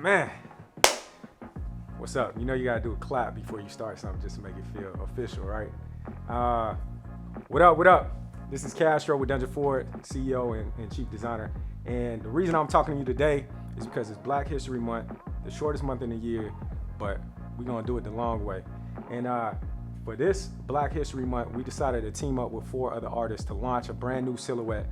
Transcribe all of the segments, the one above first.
Man, what's up? You know you gotta do a clap before you start something just to make it feel official, right? What up, what up? This is Castro with DungeonForward, CEO and Chief Designer. And the reason I'm talking to you today is because it's Black History Month, the shortest month in the year, but we're gonna do it the long way. And for this Black History Month, we decided to team up with 4 other artists to launch a brand new silhouette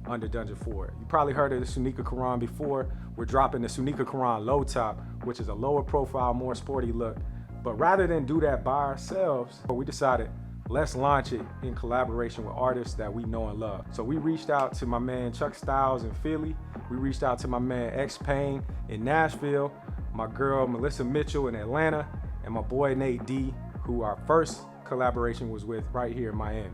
under DungeonForward. You probably heard of the Sunika Kuraun before. We're dropping the Sunika Kuraun Low top, which is a lower profile, more sporty look. But rather than do that by ourselves, we decided let's launch it in collaboration with artists that we know and love. So we reached out to my man Chuck Styles in Philly. We reached out to my man XPayne in Nashville, my girl Melissa Mitchell in Atlanta, and my boy Nate Dee, who our first collaboration was with right here in Miami.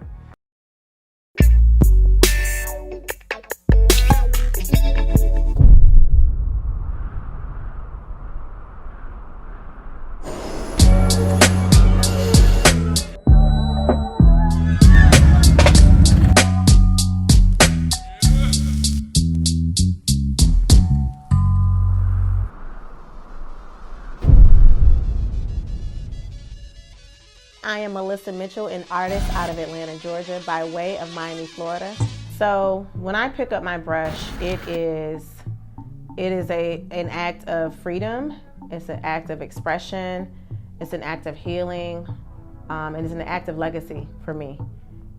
I am Melissa Mitchell, an artist out of Atlanta, Georgia, by way of Miami, Florida. So when I pick up my brush, it is an act of freedom. It's an act of expression. It's an act of healing, and it's an act of legacy for me.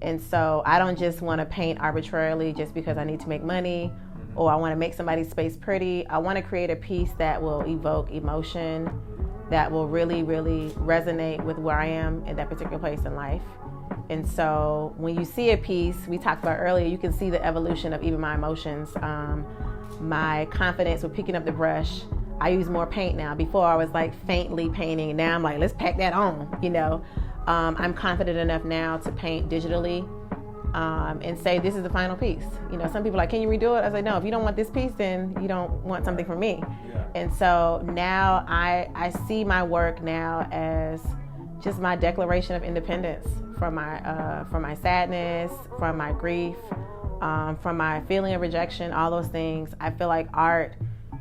And so I don't just want to paint arbitrarily just because I need to make money or I want to make somebody's space pretty. I want to create a piece that will evoke emotion, that will really, really resonate with where I am in that particular place in life. And so when you see a piece, we talked about earlier, you can see the evolution of even my emotions, my confidence with picking up the brush. I use more paint now. Before I was like faintly painting, now I'm like, let's pack that on, you know. I'm confident enough now to paint digitally and say, this is the final piece. You know, some people are like, can you redo it? I say, no, if you don't want this piece, then you don't want something from me. Yeah. And so now I see my work now as just my declaration of independence from my sadness, from my grief, from my feeling of rejection, all those things. I feel like art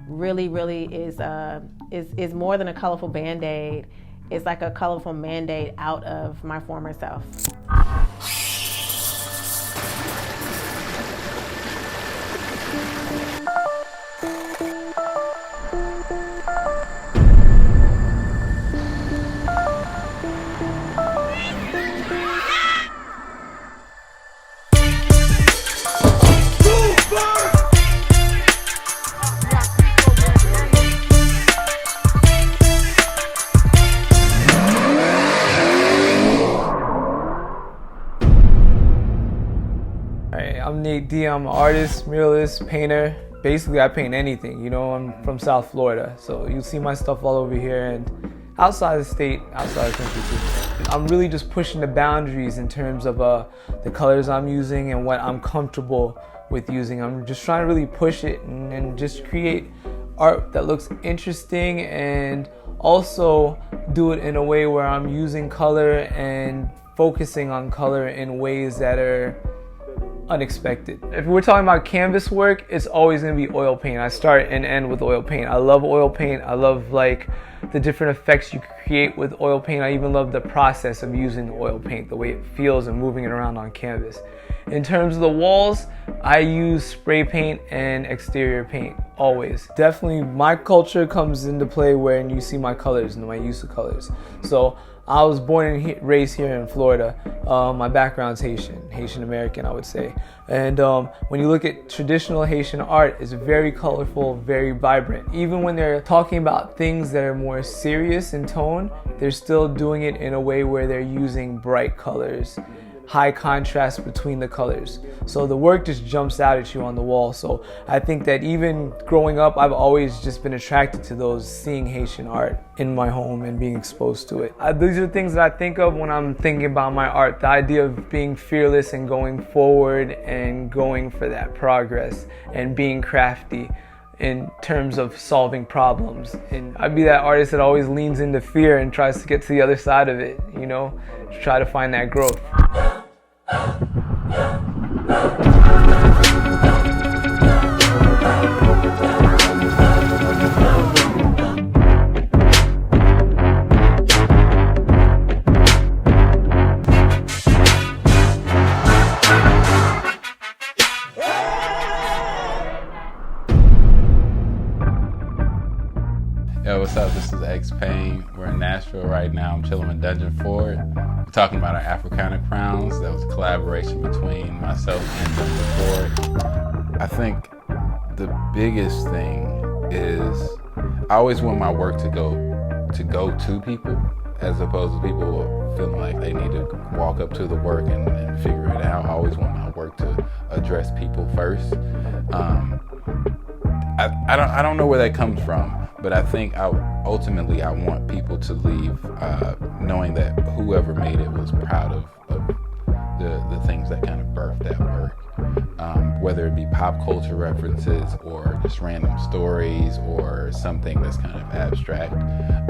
really, really is more than a colorful Band-Aid. It's like a colorful mandate out of my former self. I'm Nate Dee. I'm an artist, muralist, painter. Basically, I paint anything. You know, I'm from South Florida, so you'll see my stuff all over here and outside the state, outside the country too. I'm really just pushing the boundaries in terms of the colors I'm using and what I'm comfortable with using. I'm just trying to really push it and just create art that looks interesting and also do it in a way where I'm using color and focusing on color in ways that are unexpected. If we're talking about canvas work, it's always going to be oil paint. I start and end with oil paint. I love oil paint. I love like the different effects you create with oil paint. I even love the process of using the oil paint, the way it feels and moving it around on canvas. In terms of the walls, I use spray paint and exterior paint always. Definitely my culture comes into play when you see my colors and my use of colors. So I was born and raised here in Florida. My background's Haitian American, I would say. And when you look at traditional Haitian art, it's very colorful, very vibrant. Even when they're talking about things that are more serious in tone, they're still doing it in a way where they're using bright colors, high contrast between the colors. So the work just jumps out at you on the wall. So I think that even growing up, I've always just been attracted to those, seeing Haitian art in my home and being exposed to it. These are things that I think of when I'm thinking about my art. The idea of being fearless and going forward and going for that progress and being crafty in terms of solving problems. And I'd be that artist that always leans into fear and tries to get to the other side of it, you know, to try to find that growth. what's up? This is XPayne. We're in Nashville right now. I'm chilling with DungeonForward. We're talking about our Africana crowns. That was a collaboration between myself and DungeonForward. I think the biggest thing is I always want my work to go to people, as opposed to people feeling like they need to walk up to the work and figure it out. I always want my work to address people first. I don't know where that comes from, but I think ultimately I want people to leave knowing that whoever made it was proud of the things that kind of birthed that work. Whether it be pop culture references or just random stories or something that's kind of abstract.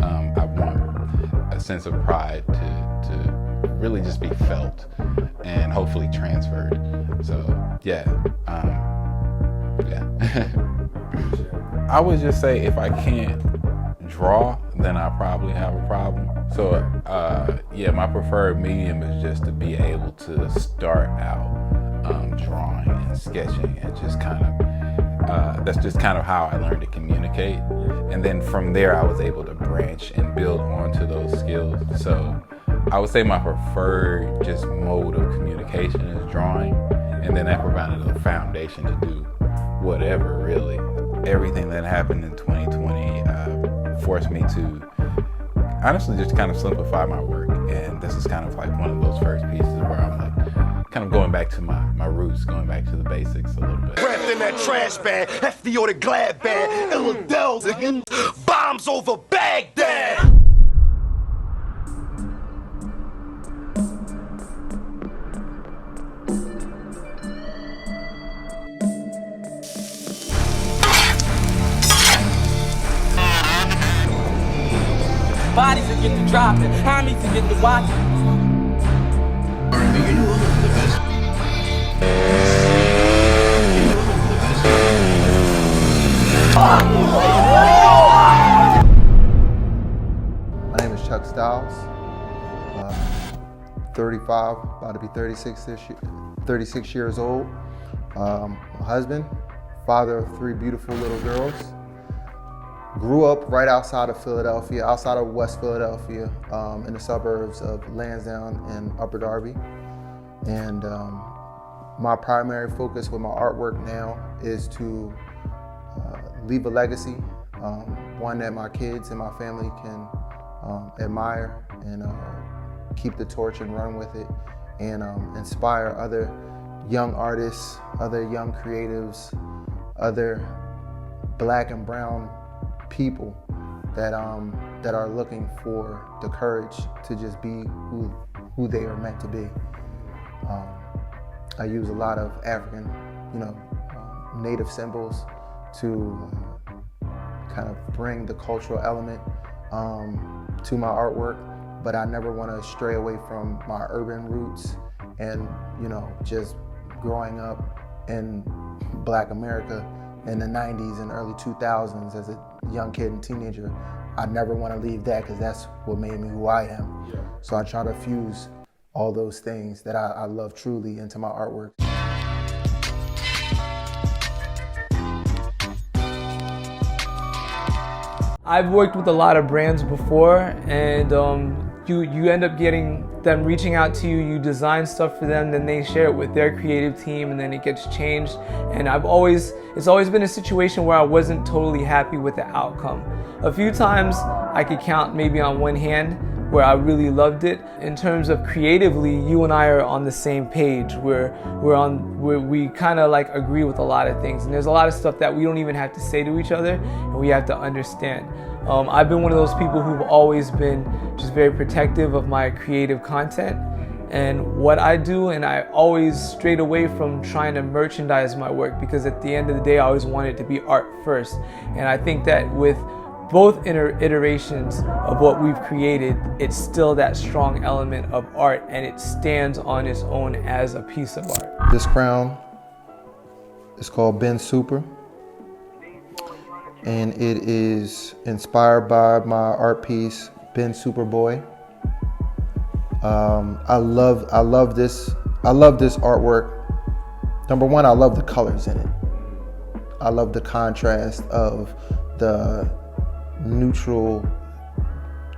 I want a sense of pride to really just be felt and hopefully transferred. So yeah. I would just say if I can't draw, then I probably have a problem. So my preferred medium is just to be able to start out drawing and sketching, and just kind of that's just kind of how I learned to communicate. And then from there I was able to branch and build onto those skills. So I would say my preferred just mode of communication is drawing, and then that provided a foundation to do whatever, really. Everything that happened in 2020 forced me to honestly just kind of simplify my work, and this is kind of like one of those first pieces where I'm like kind of going back to my roots, going back to the basics a little bit. Wrapped in that trash bag, FDO the glad bag, Illadel's again, bombs over Baghdad. Bodies are getting dropped and homies are getting watched. My name is Chuck Styles. 35, about to be 36 years old. A husband, father of 3 beautiful little girls. Grew up right outside of Philadelphia, outside of West Philadelphia, in the suburbs of Lansdowne and Upper Darby. And my primary focus with my artwork now is to leave a legacy, one that my kids and my family can admire and keep the torch and run with it, and inspire other young artists, other young creatives, other Black and brown people that are looking for the courage to just be who they are meant to be. I use a lot of African, native symbols to kind of bring the cultural element to my artwork, but I never want to stray away from my urban roots and just growing up in Black America in the 90s and early 2000s as a young kid and teenager. I never want to leave that because that's what made me who I am. Yeah. So I try to fuse all those things that I love truly into my artwork. I've worked with a lot of brands before, and you end up getting them reaching out to you, you design stuff for them, then they share it with their creative team, and then it gets changed. And it's always been a situation where I wasn't totally happy with the outcome. A few times I could count maybe on one hand where I really loved it. In terms of creatively, you and I are on the same page. We kind of like agree with a lot of things, and there's a lot of stuff that we don't even have to say to each other, and we have to understand. I've been one of those people who've always been just very protective of my creative content and what I do, and I always strayed away from trying to merchandise my work, because at the end of the day I always want it to be art first. And I think that with both iterations of what we've created, it's still that strong element of art, and it stands on its own as a piece of art. This crown is called Ben Super, and it is inspired by my art piece, Ben Superboy. I love this artwork. Number one, I love the colors in it. I love the contrast of the neutral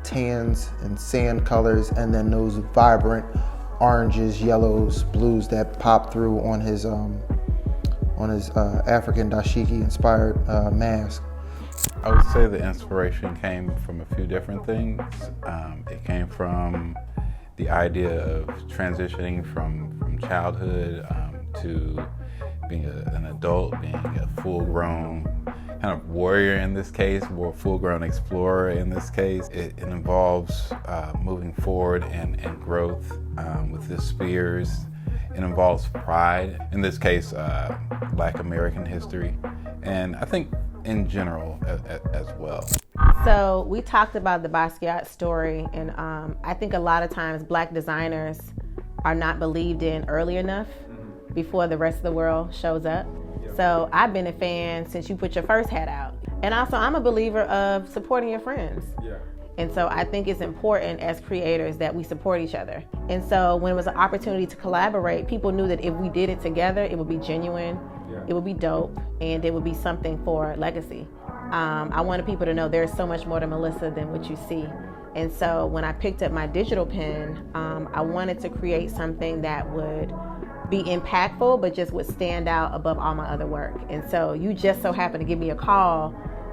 tans and sand colors, and then those vibrant oranges, yellows, blues that pop through on his African dashiki inspired mask. I would say the inspiration came from a few different things. It came from the idea of transitioning from childhood to being an adult, being a full-grown kind of warrior in this case, or full-grown explorer in this case. It involves moving forward and growth with the spears. It involves pride, in this case, Black American history, and I think in general as well. So we talked about the Basquiat story, and I think a lot of times Black designers are not believed in early enough before the rest of the world shows up. So I've been a fan since you put your first hat out. And also I'm a believer of supporting your friends. And so I think it's important as creators that we support each other. And so when it was an opportunity to collaborate, people knew that if we did it together, it would be genuine, it would be dope, and it would be something for legacy. I wanted people to know there's so much more to Melissa than what you see. And so when I picked up my digital pen, I wanted to create something that would be impactful, but just would stand out above all my other work. And so you just so happened to give me a call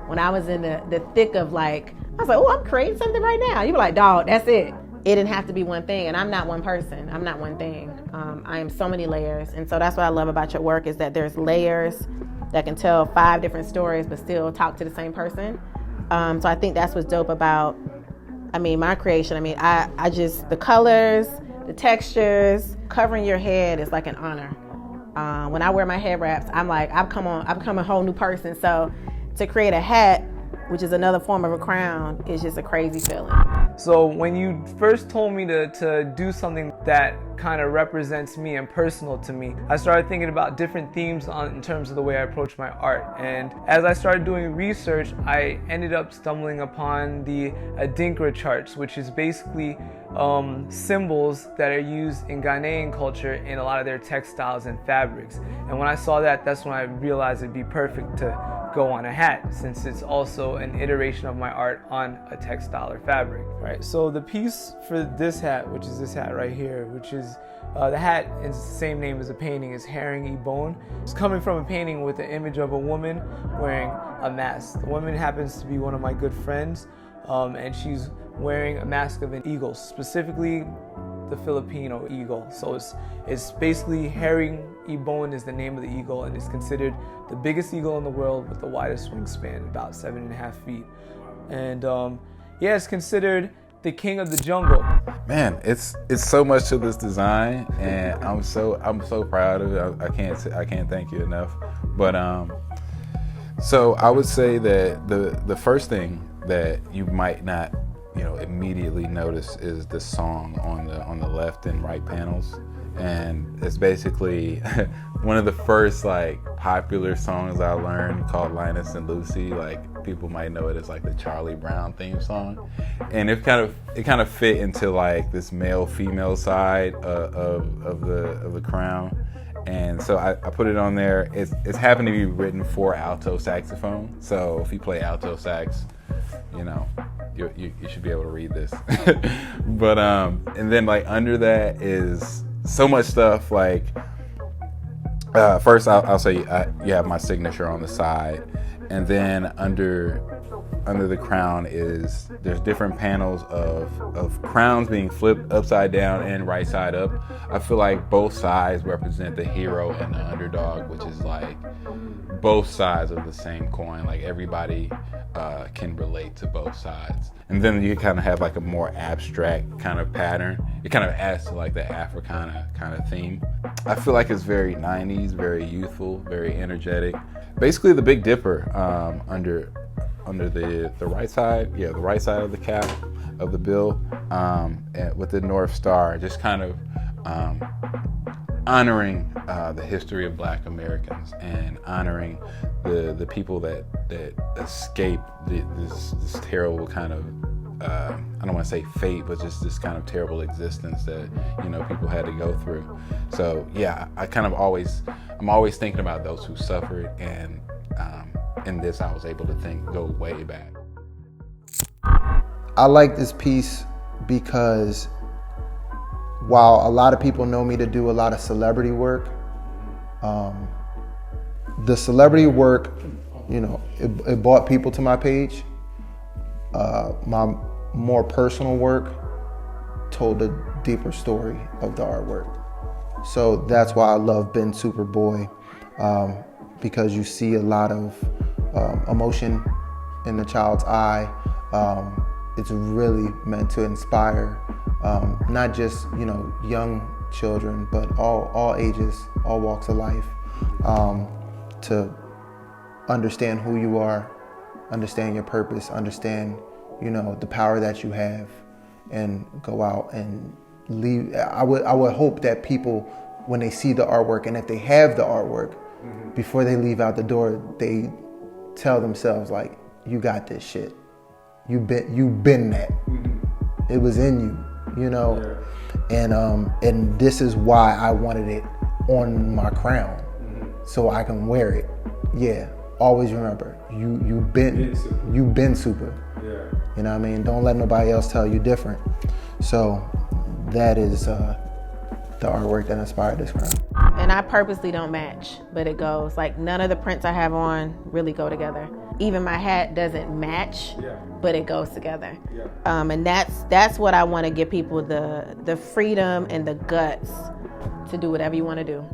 when I was in the thick of I was like, oh, I'm creating something right now. You were like, dog, that's it. It didn't have to be one thing. And I'm not one person. I'm not one thing. I am so many layers. And so that's what I love about your work, is that there's layers that can tell 5 different stories, but still talk to the same person. So I think that's what's dope about, my creation. I just, the colors, the textures, covering your head is like an honor. When I wear my head wraps, I'm like, I've come a whole new person. So to create a hat, which is another form of a crown, is just a crazy feeling. So when you first told me to do something that kind of represents me and personal to me, I started thinking about different themes in terms of the way I approach my art. And as I started doing research, I ended up stumbling upon the Adinkra charts, which is basically symbols that are used in Ghanaian culture in a lot of their textiles and fabrics. And when I saw that, that's when I realized it'd be perfect to go on a hat, since it's also an iteration of my art on a textile or fabric. Right. So the piece for this hat, which is this hat right here, which is the hat is the same name as the painting, is Herring E Bone. It's coming from a painting with the image of a woman wearing a mask. The woman happens to be one of my good friends, and she's wearing a mask of an eagle, specifically the Filipino eagle. So it's basically Herring E Bone is the name of the eagle, and it's considered the biggest eagle in the world with the widest wingspan, about 7.5 feet. And it's considered the king of the jungle. Man, it's so much to this design, and I'm so proud of it. I can't thank you enough. But so I would say that the first thing that you might not immediately notice is the song on the left and right panels, and it's basically one of the first popular songs I learned, called Linus and Lucy. People might know it as the Charlie Brown theme song, and it kind of fit into this male-female side of the crown. And so I put it on there. It's happened to be written for alto saxophone, so if you play alto sax, you should be able to read this. But and then under that is so much stuff. First I'll say you have my signature on the side, and then under the crown there's different panels of crowns being flipped upside down and right side up. I feel like both sides represent the hero and the underdog, which is both sides of the same coin. Everybody can relate to both sides. And then you kind of have a more abstract kind of pattern. It kind of adds to the Africana kind of theme. I feel like it's very 90s, very youthful, very energetic. Basically the Big Dipper under the right side, the right side of the cap of the bill, with the North Star, just kind of honoring the history of Black Americans and honoring the people that escaped this terrible kind of I don't want to say fate, but just this kind of terrible existence that people had to go through. So I'm always thinking about those who suffered, and in this I was able to go way back. I like this piece because while a lot of people know me to do a lot of celebrity work, the celebrity work, you know, it brought people to my page. My more personal work told a deeper story of the artwork. So that's why I love Ben Superboy, because you see a lot of emotion in the child's eye. It's really meant to inspire not just, you know, young children, but all ages, all walks of life, to understand who you are, understand your purpose, understand, you know, the power that you have, and go out and leave. I would hope that people, when they see the artwork, and if they have the artwork, before they leave out the door, they tell themselves, like, you got this shit. You've been that. It was in you, you know. Yeah. And this is why I wanted it on my crown, so I can wear it. Yeah. Always remember, you've been super. Yeah. You know what I mean? Don't let nobody else tell you different. So that is the artwork that inspired this crown. And I purposely don't match, but it goes. Like, none of the prints I have on really go together. Even my hat doesn't match, but it goes together. Yeah. And that's what I want to give people, the freedom and the guts to do whatever you want to do.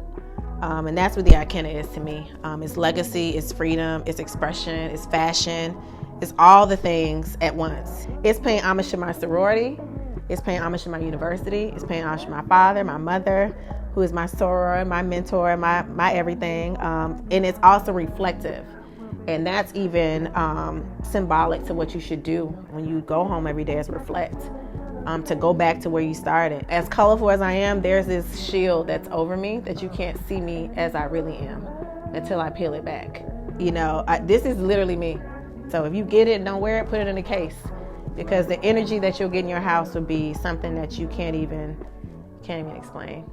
And that's what the Ikenna is to me. It's legacy, it's freedom, it's expression, it's fashion, it's all the things at once. It's paying homage to my sorority, it's paying homage to my university, it's paying homage to my father, my mother, who is my soror, my mentor, my everything. And it's also reflective. And that's even symbolic to what you should do when you go home every day, is reflect. To go back to where you started. As colorful as I am, there's this shield that's over me that you can't see me as I really am until I peel it back. You know, this is literally me. So if you get it and don't wear it, put it in a case, because the energy that you'll get in your house will be something that you can't even explain.